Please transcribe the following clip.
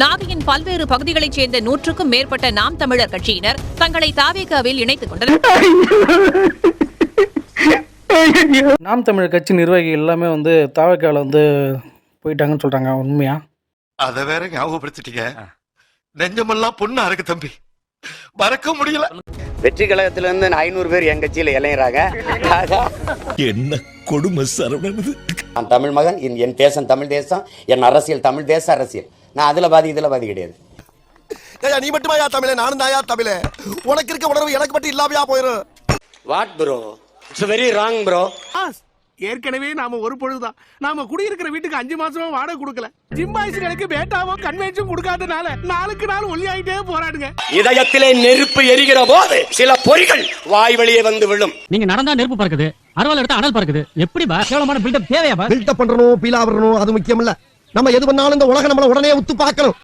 நாகையின் பல்வேறு பகுதிகளைச் சேர்ந்த 100க்கும் மேற்பட்ட நாம் தமிழர் கட்சியினர் தங்களை தாவேகாவில் இணைத்துக் கொண்டனர். நாம் தமிழர் கட்சி நிர்வாகிகள் எல்லாமே தாவேகாவில் போயிட்டாங்கன்னு சொல்றாங்க. உண்மையா? அத வேற ஞாபகப்படுத்திட்டீங்க. நெஞ்சமெல்லாம் பொண்ணா இருக்கு தம்பி, மறக்க முடியல. வெற்றி கழகத்திலிருந்து 500 பேர் என் கட்சியில இளைஞராங்க. என்ன கொடுமை சரவணன். நான் தமிழ் மகன், என் தேசம் தமிழ் தேசம், என் அரசியல் தமிழ் தேச அரசியல். நான் அதுல பாதி இதுல பாதி கிடையாது. நீ மட்டுமா தமிழே, நானும் தாயா தமிழே. உனக்கு இருக்க உணர்வு எனக்கு மட்டும் இல்லாமையா போயிரும். What bro, it's very wrong bro. ஏற்கனவே நாம ஒரு பொழுதுதான் நாம குடியிருக்கிற வீட்டுக்கு 5 மாசமா வாடகை கொடுக்கல. ஜிம்பாய்ஸ்களுக்கு பேட்டாவோ கன்வென்ஷன் கொடுக்காதனால நாளுக்கு நாள் ஒல்லியாயிட்டே போராடுங்க. இதயத்திலே நெருப்பு எரிகிற போது சில பொறிகள் வாய் வழியே வந்து விழும். நீங்க நடந்தா நெருப்பு பறக்குது, அறுவாள் எடுத்தா அனல் பறக்குது. எப்படி கேவலமான பில்டப் தேவையா? பில்டப் பண்றணும், பீலா வரணும், அது முக்கியம் இல்ல. நம்ம எது பண்ணாலும் இந்த உலகம் நம்மள உடனே உத்து பார்க்கணும்.